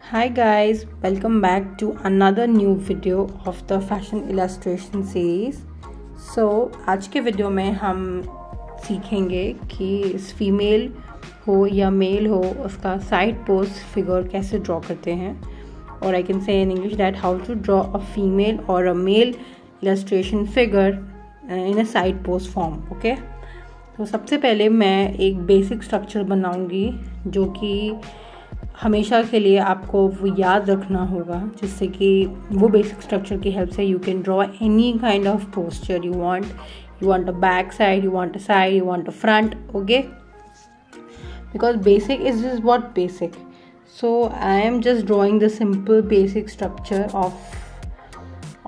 Hi guys, welcome back to another new video of the fashion illustration series. आज के video में हम सीखेंगे कि इस फीमेल हो या मेल हो उसका साइड पोज फिगर कैसे ड्रॉ करते हैं, और I can say in English that how to draw a female और a male illustration figure in a side pose form. Okay, तो सबसे पहले मैं एक बेसिक स्ट्रक्चर बनाऊंगी जो कि हमेशा के लिए आपको वो याद रखना होगा, जिससे कि वो बेसिक स्ट्रक्चर की हेल्प से you can draw any kind of posture you want a back side, you want a side, you want a front. Okay, because basic is just what basic. So I am just drawing the simple basic structure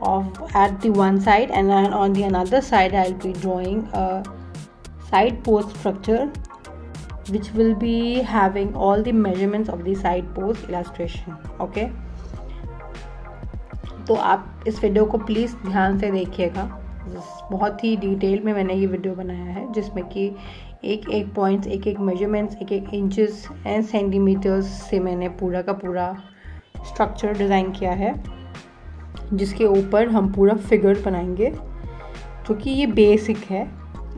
of at the one side, and then on the another side I'll be drawing a side pose structure which will be having all the measurements of the side pose illustration. Okay, तो आप इस video को please ध्यान से देखिएगा. बहुत ही detail में मैंने ये वीडियो बनाया है, जिसमें कि एक एक पॉइंट्स, एक एक मेजरमेंट्स, एक एक इंचेस एंड सेंटीमीटर्स से मैंने पूरा का पूरा स्ट्रक्चर डिज़ाइन किया है, जिसके ऊपर हम पूरा फिगर बनाएंगे, क्योंकि ये बेसिक है.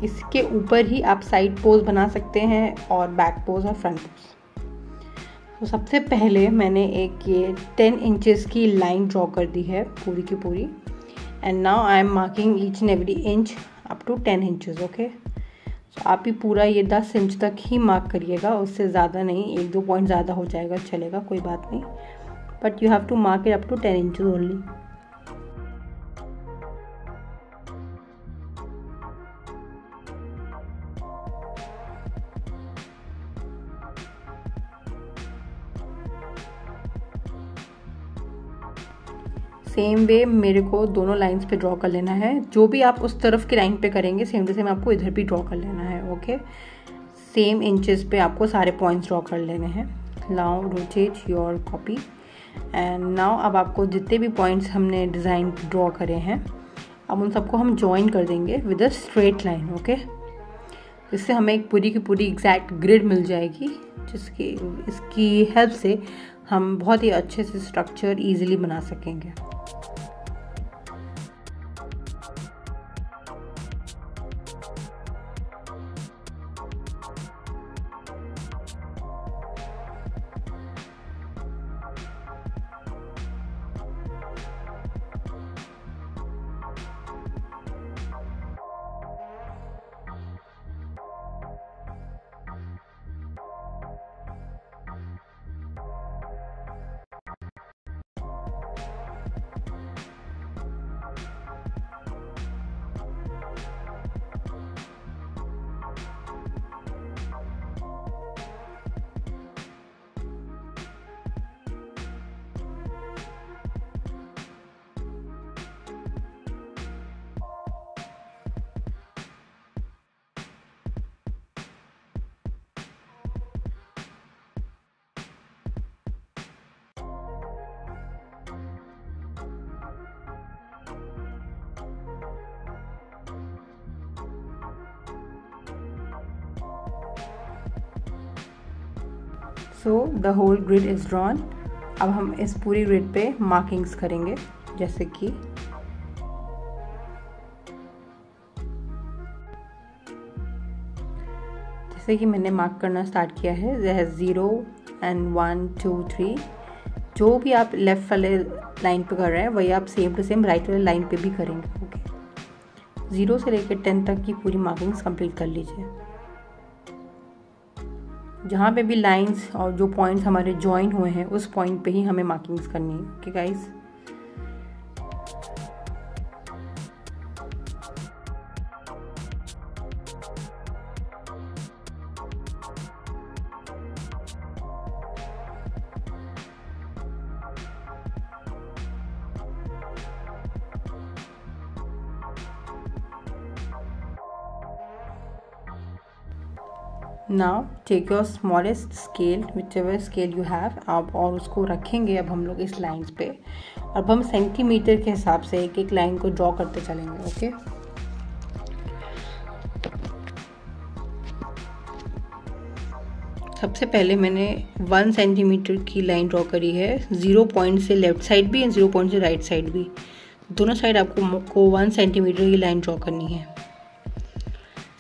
इसके ऊपर ही आप साइड पोज बना सकते हैं और बैक पोज और फ्रंट पोज. तो सबसे पहले मैंने एक ये 10 इंचेस की लाइन ड्रॉ कर दी है पूरी की पूरी, and now I am marking each and every inch up to 10 inches. Okay, तो आप ही पूरा ये 10 इंच तक ही मार्क करिएगा, उससे ज़्यादा नहीं. 1-2 पॉइंट ज़्यादा हो जाएगा चलेगा, कोई बात नहीं, but you have to mark it up to 10 inches only. Same way मेरे को दोनों लाइंस पे ड्रॉ कर लेना है. जो भी आप उस तरफ की लाइन पे करेंगे सेम टू सेम आपको इधर भी ड्रॉ कर लेना है. ओके, सेम इंचेस पे आपको सारे पॉइंट्स ड्रॉ कर लेने हैं. Now rotate your copy, and now अब आपको जितने भी पॉइंट्स हमने डिज़ाइन ड्रॉ करे हैं, अब उन सबको हम ज्वाइन कर देंगे with a straight line. Okay, इससे हमें एक पूरी की पूरी एग्जैक्ट ग्रिड मिल जाएगी, इसकी हेल्प से हम बहुत ही अच्छे से स्ट्रक्चर ईजिली बना सकेंगे. So the whole grid is drawn. अब हम इस पूरी ग्रिड पे मार्किंग्स करेंगे, जैसे कि मैंने मार्क करना स्टार्ट किया है. जैसे 0 and 1 2 3, जो भी आप लेफ़्ट वाले लाइन पे कर रहे हैं वही आप सेम टू सेम राइट वाले लाइन पे भी करेंगे. ओके, 0 से लेकर 10 तक की पूरी मार्किंग्स कंप्लीट कर लीजिए. जहाँ पे भी लाइंस और जो पॉइंट्स हमारे ज्वाइन हुए हैं उस पॉइंट पे ही हमें मार्किंग्स करनी है. Okay guys, now take your smallest scale, whichever scale you have, आप और उसको रखेंगे अब हम लोग इस लाइंस पे. अब हम सेंटीमीटर के हिसाब से एक एक लाइन को ड्रॉ करते चलेंगे. ओके, सबसे पहले मैंने 1 सेंटीमीटर की लाइन ड्रॉ करी है, 0 पॉइंट से लेफ़्ट साइड भी एंड 0 पॉइंट से राइट साइड भी, दोनों साइड आपको 1 सेंटीमीटर की लाइन ड्रॉ करनी है।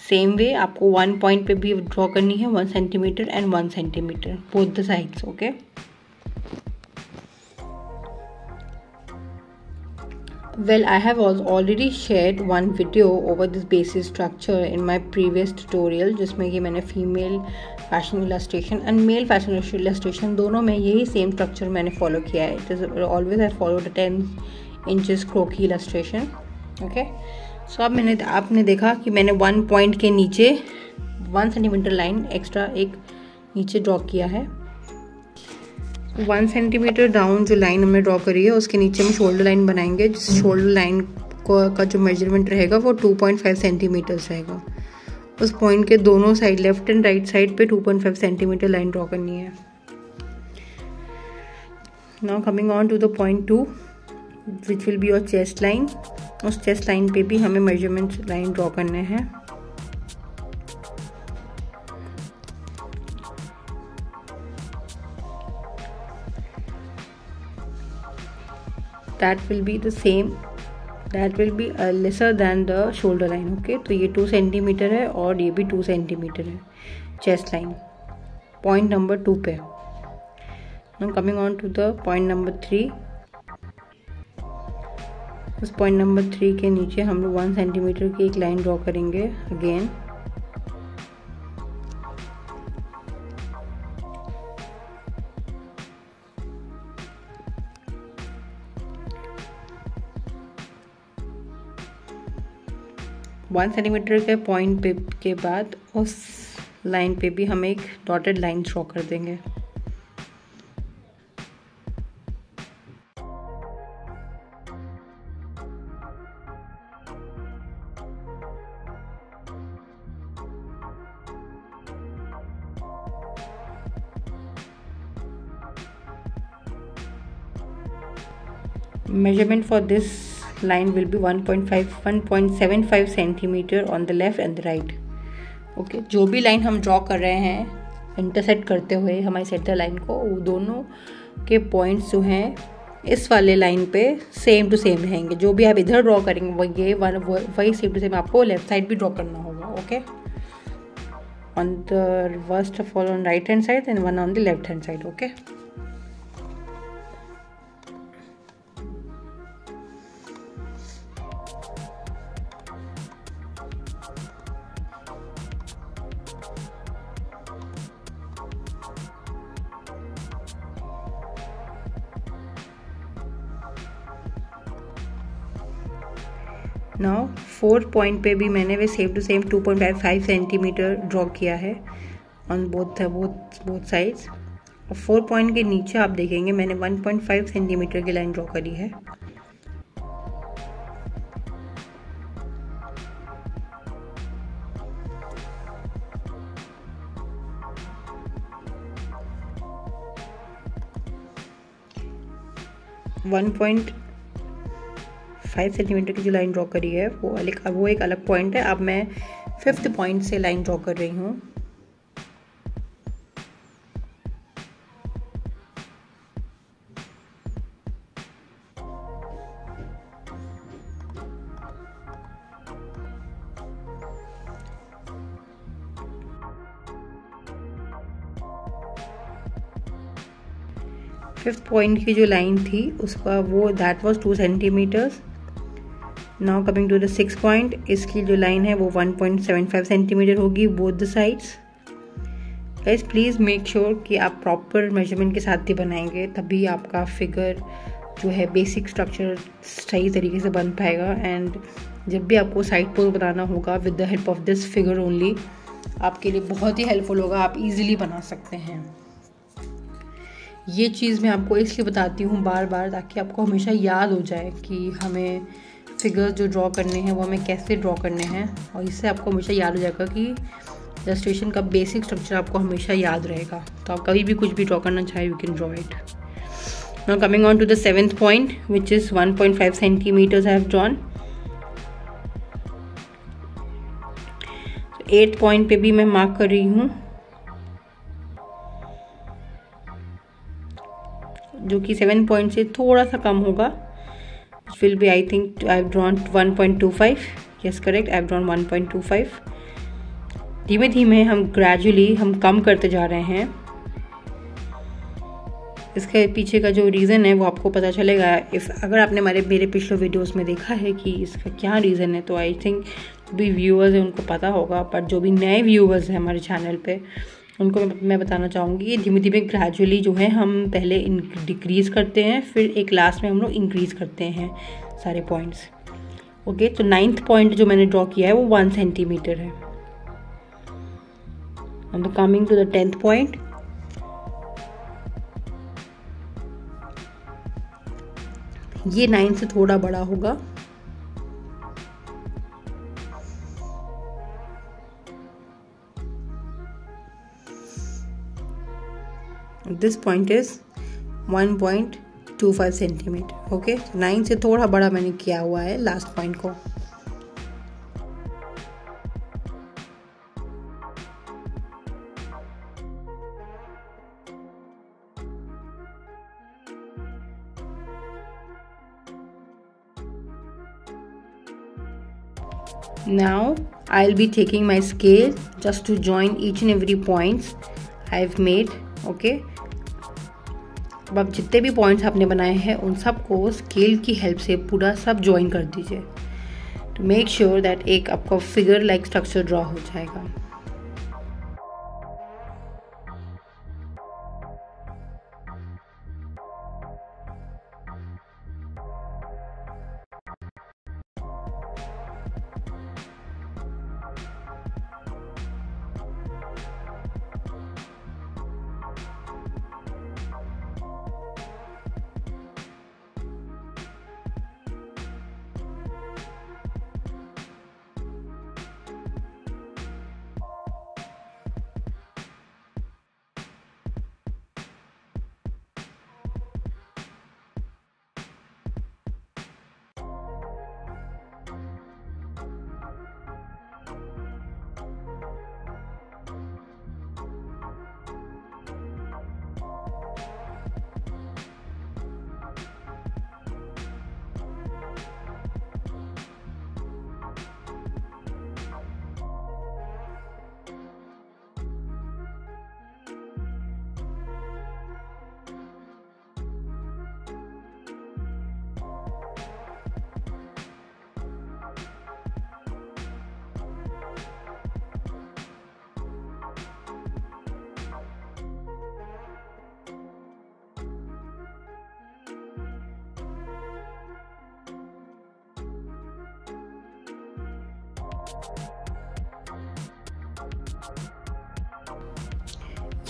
सेम वे आपको 1 पॉइंट पे भी ड्रॉ करनी है 1 centimetre and 1 centimetre both the sides, okay. Well, I have already shared one video over this basic structure in my previous tutorial, जिसमें कि मैंने female fashion illustration and male fashion illustration दोनों में यही सेम स्ट्रक्चर मैंने follow किया है। It is always I follow the 10 inches croquis illustration, okay. So अब आपने देखा कि मैंने 1 पॉइंट के नीचे 1 सेंटीमीटर लाइन एक्स्ट्रा एक नीचे ड्रॉ किया है। 1 सेंटीमीटर डाउन जो लाइन हमने ड्रॉ करी है उसके नीचे हम शोल्डर लाइन बनाएंगे, जिस शोल्डर लाइन का जो मेजरमेंट रहेगा वो 2.5 सेंटीमीटर्स रहेगा। उस पॉइंट के दोनों side left and right side पे 2.5 सेंटीमीटर लाइन ड्रॉ करनी है। Now coming on to the point 2 which will be your chest line. उस चेस्ट लाइन पे भी हमें मेजरमेंट लाइन ड्रॉ करने हैं। that will be the same, that will be lesser than the shoulder line, okay। तो ये 2 centimetre है और ये भी 2 सेंटीमीटर है चेस्ट लाइन पॉइंट नंबर 2 पे। Now coming on to the point number 3। उस पॉइंट नंबर 3 के नीचे हम लोग 1 सेंटीमीटर की एक लाइन ड्रॉ करेंगे अगेन। वन सेंटीमीटर के पॉइंट पे के बाद उस लाइन पे भी हम एक डॉटेड लाइन ड्रॉ कर देंगे। Measurement for this line will be 1.75 centimetre on the left and the right, okay. जो भी लाइन हम ड्रॉ कर रहे हैं इंटरसेक्ट करते हुए हमारी सेंटर लाइन को, वो दोनों के पॉइंट्स जो हैं इस वाले लाइन पे सेम टू सेम रहेंगे। जो भी आप इधर ड्रॉ करेंगे वही सेम टू सेम आपको लेफ्ट साइड भी ड्रॉ करना होगा, okay. On the first of all on right hand side and one on the left hand side, okay. Now 4 point पे भी मैंने वे same to same 2.5 centimetre draw किया है ऑन बोथ साइड्स। और 4 पॉइंट के नीचे आप देखेंगे मैंने 1.5 सेंटीमीटर की लाइन ड्रॉ करी है। वन 5 सेंटीमीटर की जो लाइन ड्रॉ करी है वो एक अलग पॉइंट है। अब मैं 5th पॉइंट से लाइन ड्रॉ कर रही हूँ। फिफ्थ पॉइंट की जो लाइन थी उसका वो that was 2 centimetres. Now coming to the 6th point, इसकी जो लाइन है वो 1.75 सेंटीमीटर होगी both the sides. Guys please make sure कि आप प्रॉपर मेजरमेंट के साथ ही बनाएंगे, तभी आपका फिगर जो है बेसिक स्ट्रक्चर सही तरीके से बन पाएगा। एंड जब भी आपको साइड पोज बनाना होगा with the help of this figure only, आपके लिए बहुत ही हेल्पफुल होगा, आप इजीली बना सकते हैं। ये चीज़ मैं आपको इसलिए बताती हूँ बार बार, ताकि आपको हमेशा याद हो जाए कि हमें फिगर जो ड्रॉ करने हैं वो हमें कैसे ड्रॉ करने हैं, और इससे आपको हमेशा याद हो जाएगा कि इलस्ट्रेशन का बेसिक स्ट्रक्चर आपको हमेशा याद रहेगा। तो आप कभी भी कुछ भी ड्रॉ करना चाहे you can draw it. Now coming on to the 7th point which is 1.5 centimetres I have drawn. 8th point पे भी मैं मार्क कर रही हूँ। जो कि 7 पॉइंट से थोड़ा सा कम होगा. Will be I think I have drawn 1.25. Yes correct, I have drawn 1.25. धीमे धीमे हम ग्रेजुअली हम कम करते जा रहे हैं. इसके पीछे का जो रीज़न है वो आपको पता चलेगा अगर आपने मेरे पिछले वीडियोस में देखा है कि इसका क्या रीज़न है. तो आई थिंक जो भी व्यूअर्स हैं उनको पता होगा, पर जो भी नए व्यूअर्स हैं हमारे चैनल पे उनको मैं बताना चाहूँगी कि धीमे धीमे ग्रेजुअली जो है हम पहले डिक्रीज़ करते हैं, फिर एक लास्ट में हम लोग इंक्रीज़ करते हैं सारे पॉइंट्स. ओके, तो 9th पॉइंट जो मैंने ड्रॉ किया है वो 1 सेंटीमीटर है. And coming to the 10th point, ये 9 से थोड़ा बड़ा होगा. This point is 1.25 centimetre. Okay, 9 से थोड़ा बड़ा मैंने किया हुआ है लास्ट पॉइंट को. Now I'll be taking my scale just to join each and every points I've made. Okay, अब आप जितने भी पॉइंट्स आपने बनाए हैं उन सबको स्केल की हेल्प से पूरा सब ज्वाइन कर दीजिए टू मेक श्योर दैट एक आपका फिगर लाइक स्ट्रक्चर ड्रॉ हो जाएगा.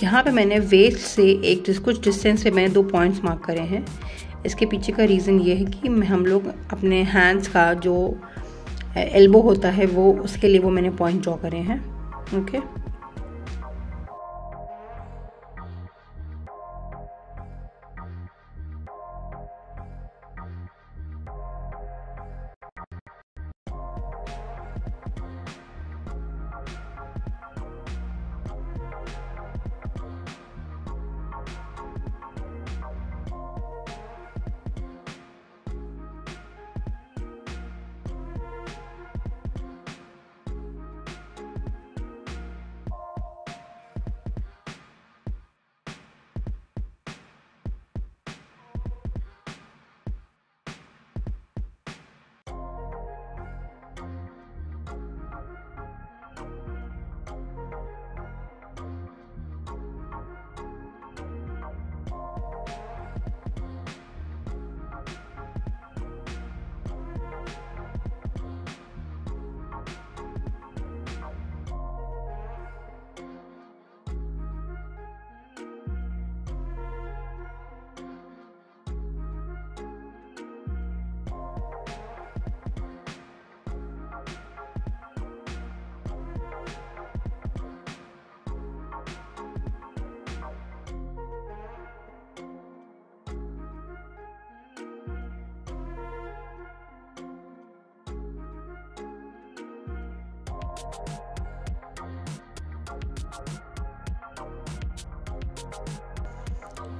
यहाँ पे मैंने वेस्ट से कुछ डिस्टेंस पे मैंने 2 पॉइंट्स मार्क करे हैं. इसके पीछे का रीज़न ये है कि हम लोग अपने हैंड्स का जो एल्बो होता है वो उसके लिए वो मैंने पॉइंट ड्रॉ करे हैं. Okay,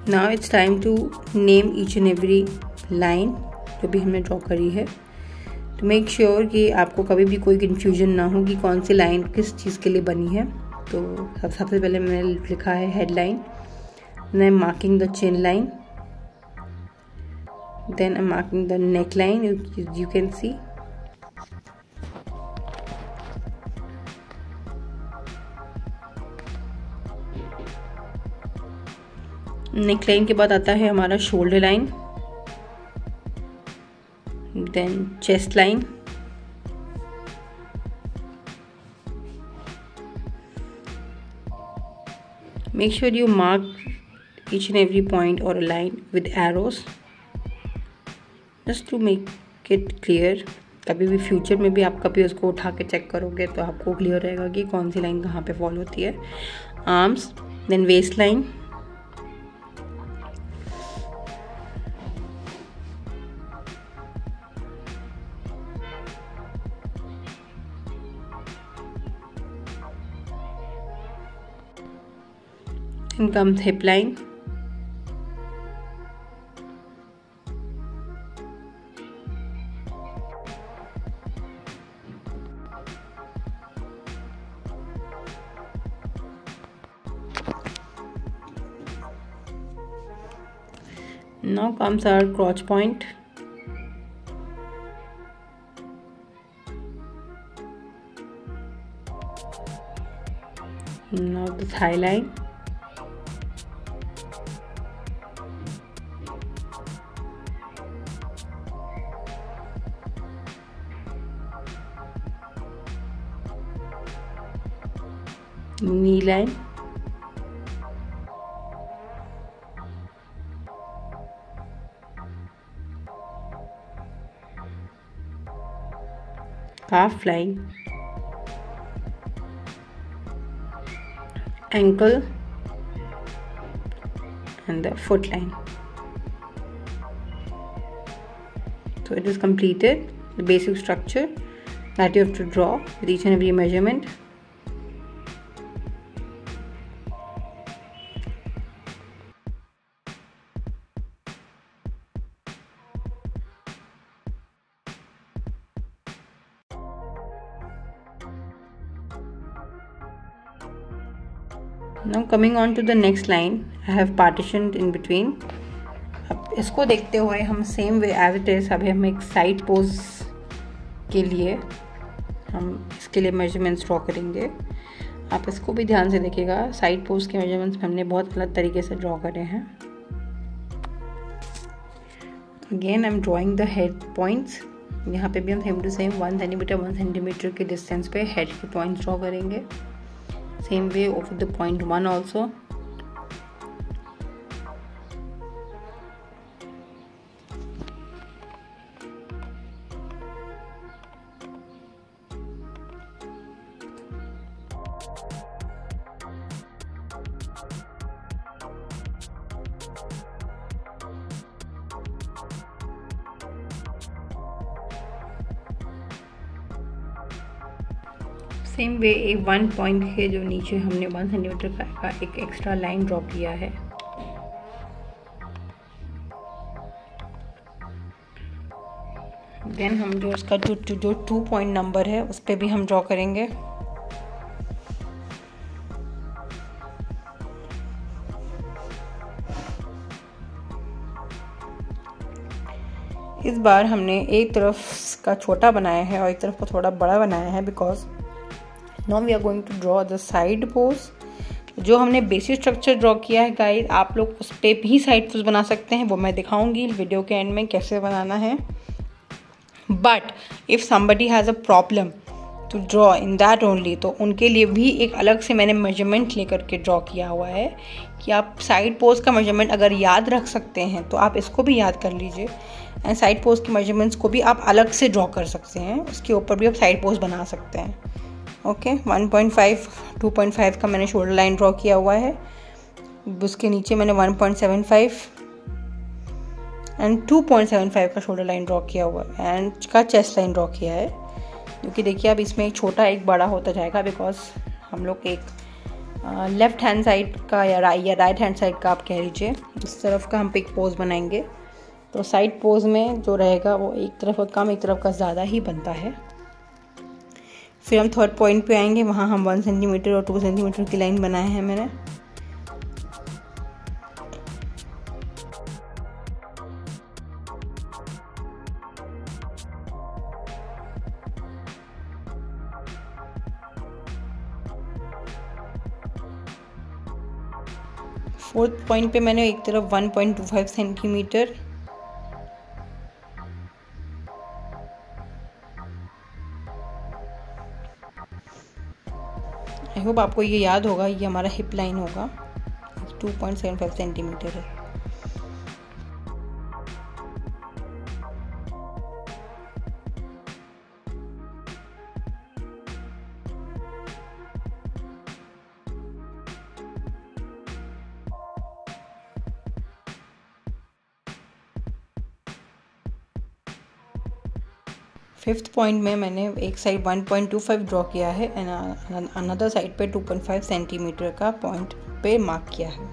now it's time to name each and every line जो भी हमने ड्रॉ करी है, तो मेक श्योर कि आपको कभी भी कोई कन्फ्यूजन ना हो कि कौन सी लाइन किस चीज़ के लिए बनी है। तो सबसे पहले मैंने लिखा है head line, then I am marking the chin line, then I am marking the neck line, you can see. Neck line के बाद आता है हमारा shoulder line, then chest line, make sure you mark each and every point or a line with arrows just to make it clear। कभी भी future में भी आप कभी उसको उठा के चेक करोगे तो आपको क्लियर रहेगा कि कौन सी लाइन कहाँ पे फॉलो होती है। Arms, then waist line, then comes hip line, now comes our crotch point, now the thigh line, knee line, calf line, ankle, and the foot line. So it is completed, the basic structure that you have to draw with each and every measurement. Now coming on to the next line, I have partitioned in between. अब इसको देखते हुए हम same way as it is अभी हम एक side pose के लिए हम इसके लिए मेजरमेंट्स ड्रॉ करेंगे। आप इसको भी ध्यान से देखिएगा, साइड पोज के मेजरमेंट्स हमने बहुत अलग तरीके से ड्रॉ करे हैं। Again I am drawing the head points. यहाँ पे भी हम सेम टू सेम 1 सेंटीमीटर के डिस्टेंस पे हेड के पॉइंट्स ड्रॉ करेंगे। Same way over the point 1 also. Same way एक 1 पॉइंट के जो नीचे हमने 1 सेंटीमीटर का एक एक्स्ट्रा लाइन ड्रॉ किया है। देन हम जो उसका जो 2 पॉइंट नंबर है उस पर भी हम ड्रॉ करेंगे। इस बार हमने एक तरफ का छोटा बनाया है और एक तरफ को थोड़ा बड़ा बनाया है, because now we are going to draw the side pose. जो हमने बेसिक स्ट्रक्चर ड्रॉ किया है गाइस, आप लोग उस पर भी साइड पोज बना सकते हैं, वो मैं दिखाऊंगी वीडियो के एंड में कैसे बनाना है। But if somebody has a problem to draw in that only, तो उनके लिए भी एक अलग से मैंने मेजरमेंट लेकर के ड्रॉ किया हुआ है कि आप साइड पोज का मेजरमेंट अगर याद रख सकते हैं तो आप इसको भी याद कर लीजिए, एंड साइड पोज के मेजरमेंट्स को भी आप अलग से ड्रॉ कर सकते हैं, उसके ऊपर भी आप साइड पोज बना सकते हैं। ओके 1.5 2.5 का मैंने शोल्डर लाइन ड्रॉ किया हुआ है, उसके नीचे मैंने 1.75 एंड 2.75 का शोल्डर लाइन ड्रॉ किया हुआ है, एंड का चेस्ट लाइन ड्रॉ किया है। क्योंकि देखिए अब इसमें एक छोटा एक बड़ा होता जाएगा, बिकॉज हम लोग एक लेफ़्ट हैंड साइड का या राइट हैंड साइड का आप कह लीजिए, इस तरफ का हम पिक पोज बनाएंगे। तो साइड पोज में जो रहेगा वो एक तरफ का कम एक तरफ का ज़्यादा ही बनता है। फिर हम थर्ड पॉइंट पे आएंगे, वहाँ हम 1 सेंटीमीटर और 2 सेंटीमीटर की लाइन बनाए हैं मैंने। फोर्थ पॉइंट पे मैंने एक तरफ 1.25 सेंटीमीटर, आई होप आपको ये याद होगा, ये हमारा हिप लाइन होगा, 2.75 सेंटीमीटर है। फिफ्थ पॉइंट में मैंने एक साइड 1.25 ड्रॉ किया है एंड अनदर साइड पे 2.5 सेंटीमीटर का पॉइंट पे मार्क किया है।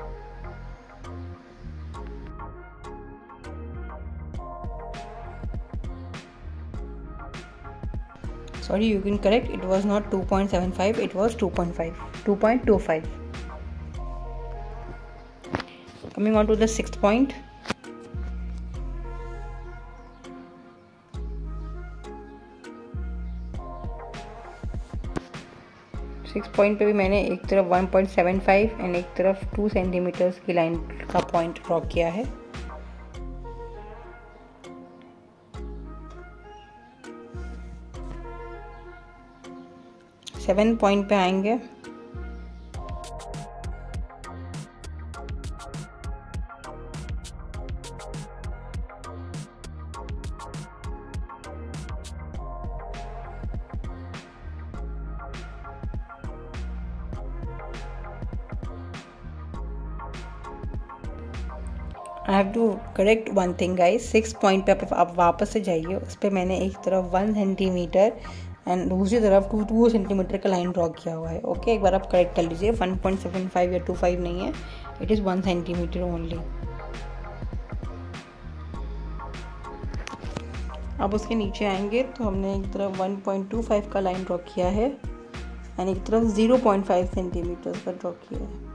Sorry, you can correct, it was not 2.75, it was 2.25. Coming on to the sixth point. Six point पे भी मैंने एक तरफ 1.75 एंड एक तरफ 2 सेंटीमीटर की लाइन का पॉइंट ड्रॉ किया है। सेवन पॉइंट पे आएंगे, I have to correct one thing guys. 6 point पे आप वापस से जाइए, उस पर मैंने एक तरफ 1 सेंटीमीटर एंड दूसरी तरफ 2 सेंटीमीटर का लाइन ड्रॉ किया हुआ है। ओके, एक बार आप करेक्ट कर लीजिए, 1.75 या 25 नहीं है, इट इज़ 1 सेंटीमीटर ओनली। अब उसके नीचे आएंगे तो हमने एक तरफ 1.25 का लाइन ड्रॉ किया है एंड एक तरफ 0.5 सेंटीमीटर का ड्रॉ किया है।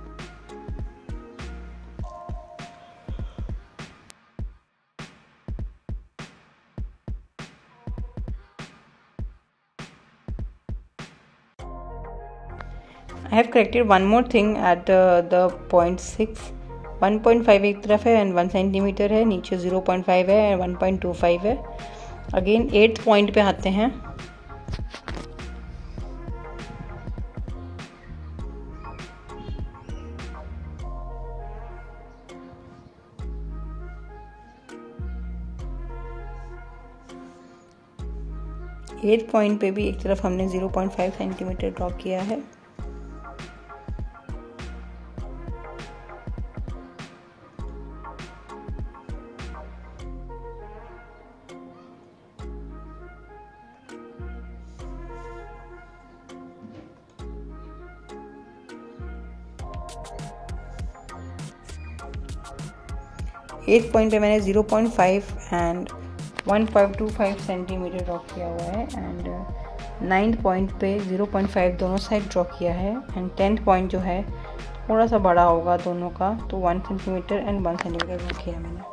I have corrected one more thing at the point 6. 1.5 एक तरफ है एंड 1 सेंटीमीटर है, नीचे 0.5 है एंड 1.25 है। अगेन 8th पॉइंट पे आते हैं। एट पॉइंट पे भी एक तरफ हमने 0.5 सेंटीमीटर ड्रॉ किया है। एट पॉइंट पे मैंने 0.5 एंड 1.25 सेंटीमीटर ड्रॉ किया हुआ है एंड 9th पॉइंट पे 0.5 दोनों साइड ड्रॉ किया है एंड 10th पॉइंट जो है थोड़ा सा बड़ा होगा दोनों का, तो 1 सेंटीमीटर एंड 1 सेंटीमीटर ड्रॉ किया मैंने।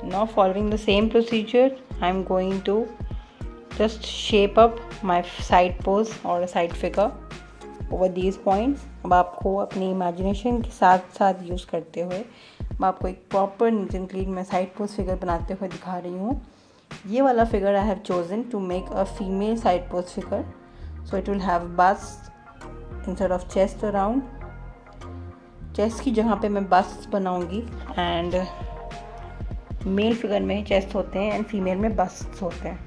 Now following the same procedure, I am going to just shape up my side pose or a side figure over these points. अब आपको अपनी इमेजिनेशन के साथ साथ यूज़ करते हुए मैं आपको एक प्रॉपर नीट एंड क्लीन मैं साइड पोज फिगर बनाते हुए दिखा रही हूँ। ये वाला figure I have chosen to make a female side pose figure, so it will have bust instead of chest around. Chest की जगह पे मैं बस्ट बनाऊंगी एंड मेल फिगर में चेस्ट होते हैं एंड फीमेल में बस्ट होते हैं।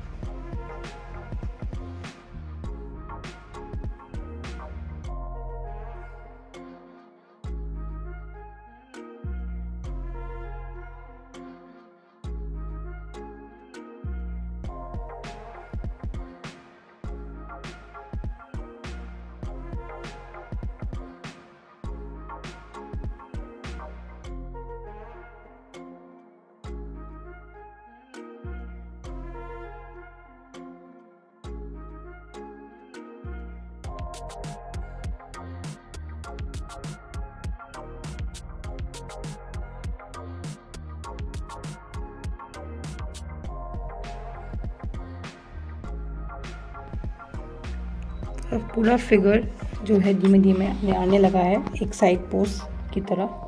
इसका पूरा फिगर जो है धीमे धीमे आने लगा है एक साइड पोज की तरह।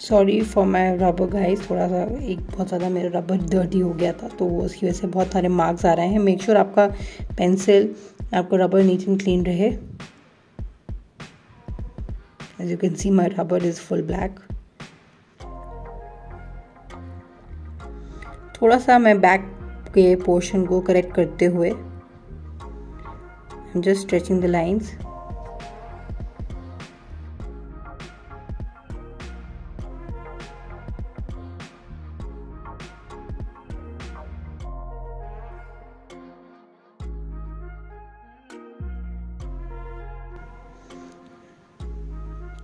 Sorry for my rubber guys, थोड़ा सा बहुत ज़्यादा मेरा रबर डर्टी हो गया था तो उसकी वजह से बहुत सारे मार्क्स आ रहे हैं। मेक श्योर आपका पेंसिल, आपका रबर नीट एंड क्लीन रहे। As you can see my rubber is full black. थोड़ा सा मैं बैक के पोर्शन को करेक्ट करते हुए I am just stretching the lines.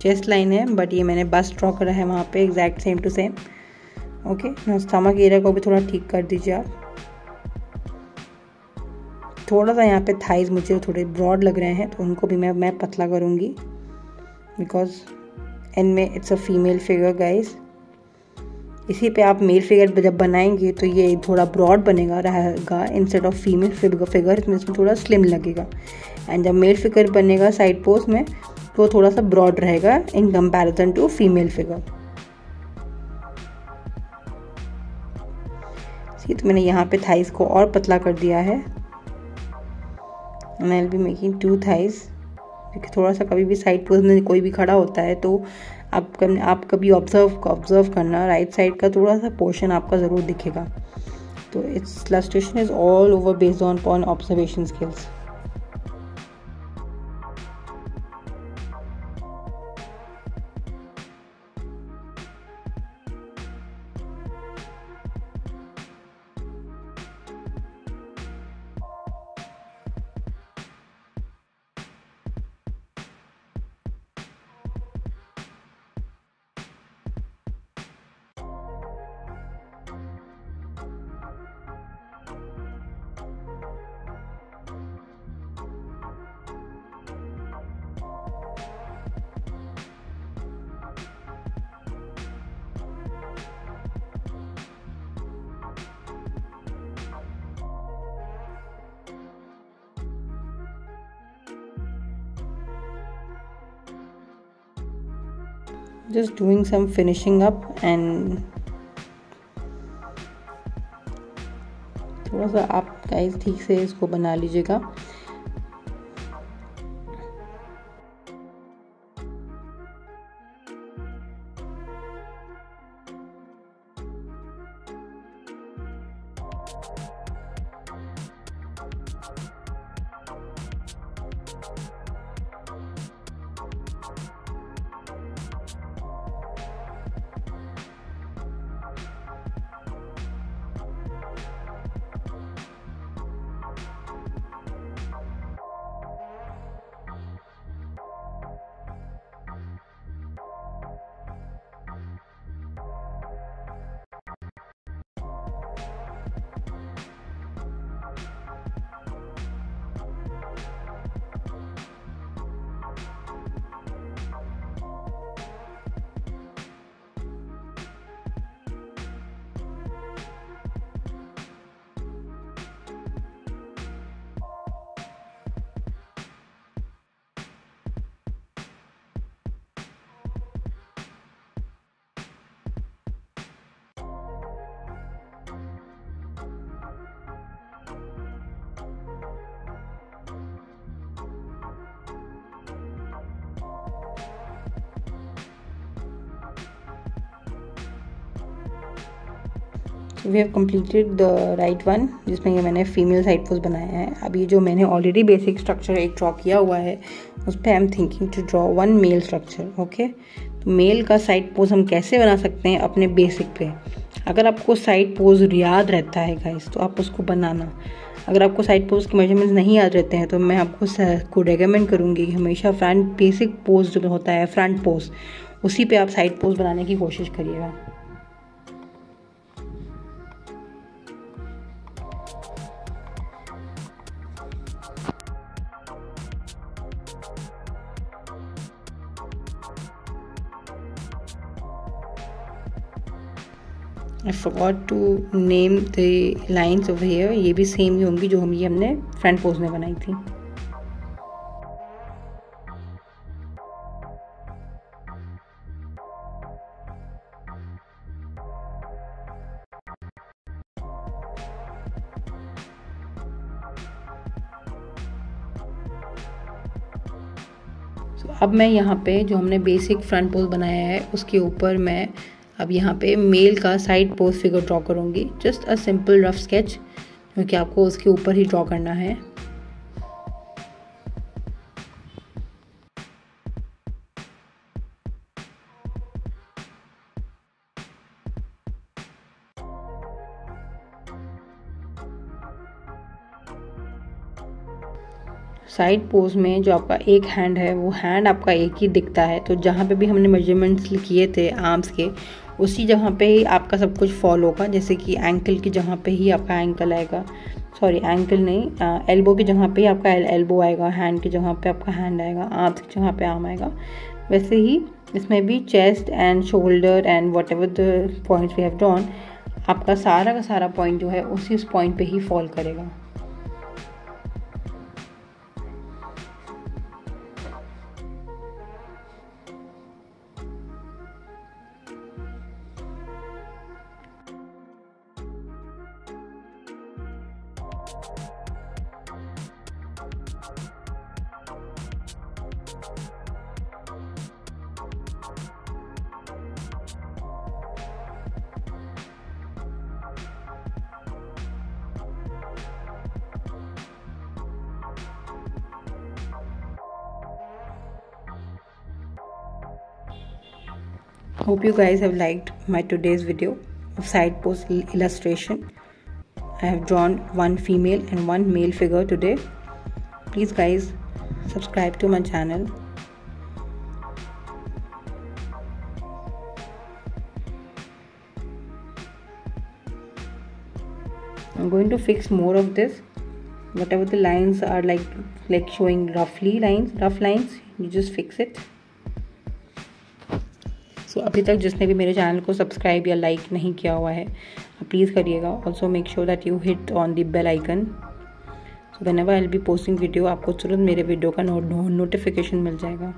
Chest line है बट ये मैंने बस ड्रॉ करा है वहाँ पे exact same to same. Okay, stomach area को भी थोड़ा ठीक कर दीजिए आप। थोड़ा सा यहाँ पे थाइज मुझे थोड़े ब्रॉड लग रहे हैं तो उनको भी मैं पतला करूँगी बिकॉज एंड में it's a female figure guys. इसी पे आप मेल फिगर जब बनाएंगे तो ये थोड़ा ब्रॉड बनेगा रहेगा इंस्टेड ऑफ फीमेल फिगर, इसमें थोड़ा स्लिम लगेगा। एंड जब मेल फिगर बनेगा साइड पोज में तो थोड़ा सा ब्रॉड रहेगा in comparison to female figure. तो मैंने यहाँ पे थाइज को और पतला कर दिया है। आई विल बी मेकिंग 2 थाइज क्योंकि थोड़ा सा कभी भी साइड पोज में कोई भी खड़ा होता है तो आप कभी ऑब्जर्व करना, राइट साइड का थोड़ा सा पोर्शन आपका ज़रूर दिखेगा। तो it's illustration is all over based on observation skills. Just doing some finishing up and थोड़ा सा आप गाइस ठीक से इसको बना लीजिएगा। We have completed the right one जिसमें ये मैंने फीमेल साइड पोज बनाया है। अभी जो मैंने ऑलरेडी बेसिक स्ट्रक्चर एक ड्रॉ किया हुआ है उस पर I am thinking to draw one male structure. Okay, तो मेल का साइड पोज हम कैसे बना सकते हैं अपने बेसिक पे। अगर आपको साइड पोज याद रहता है गाइस तो आप उसको बनाना। अगर आपको साइड पोज के मेजरमेंट्स नहीं याद रहते हैं तो मैं आपको रेकमेंड करूँगी कि हमेशा फ्रंट बेसिक पोज जो होता है फ्रंट पोज उसी पे आप साइड पोज बनाने की कोशिश करिएगा। I forgot to name the lines over here. ये भी सेम ही होंगी जो हमने फ्रंट पोज में बनाई थी। अब मैं यहाँ पे जो हमने बेसिक फ्रंट पोज बनाया है उसके ऊपर मैं अब यहाँ पे मेल का साइड पोज फिगर ड्रॉ करूँगी। Just a simple rough sketch क्योंकि आपको उसके ऊपर ही ड्रॉ करना है। साइड पोज में जो आपका एक हैंड है वो हैंड आपका एक ही दिखता है, तो जहाँ पे भी हमने मेजरमेंट्स किए थे आर्म्स के उसी जगह पे ही आपका सब कुछ फॉलो होगा। जैसे कि एंकल की जगह पे ही आपका एंकल आएगा, सॉरी एंकल नहीं, एल्बो की जगह पे ही आपका एल्बो आएगा, हैंड की जगह पे आपका हैंड आएगा, आर्म्स की जगह पे आर्म आएगा। वैसे ही इसमें भी chest and shoulder and whatever the points we have drawn, आपका सारा का सारा पॉइंट जो है उसी उस पॉइंट पे ही फॉल करेगा। Hope you guys have liked my today's video of side pose illustration. I have drawn one female and one male figure today. Please guys subscribe to my channel. I'm going to fix more of this. Whatever the lines are like showing rough lines, you just fix it. सो अभी तक जिसने भी मेरे channel को subscribe या like नहीं किया हुआ है प्लीज़ करिएगा। Also make sure that you hit on the bell icon, so whenever I will be posting video आपको तुरंत मेरे वीडियो का नोटिफिकेशन मिल जाएगा।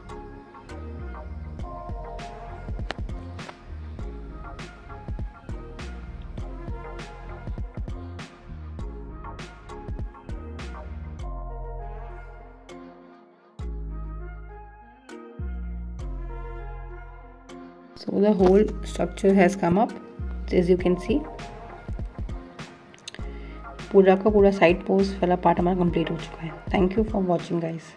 So the whole structure has come up as you can see. पूरा का पूरा side pose वाला part हमारा कंप्लीट हो चुका है। Thank you for watching guys.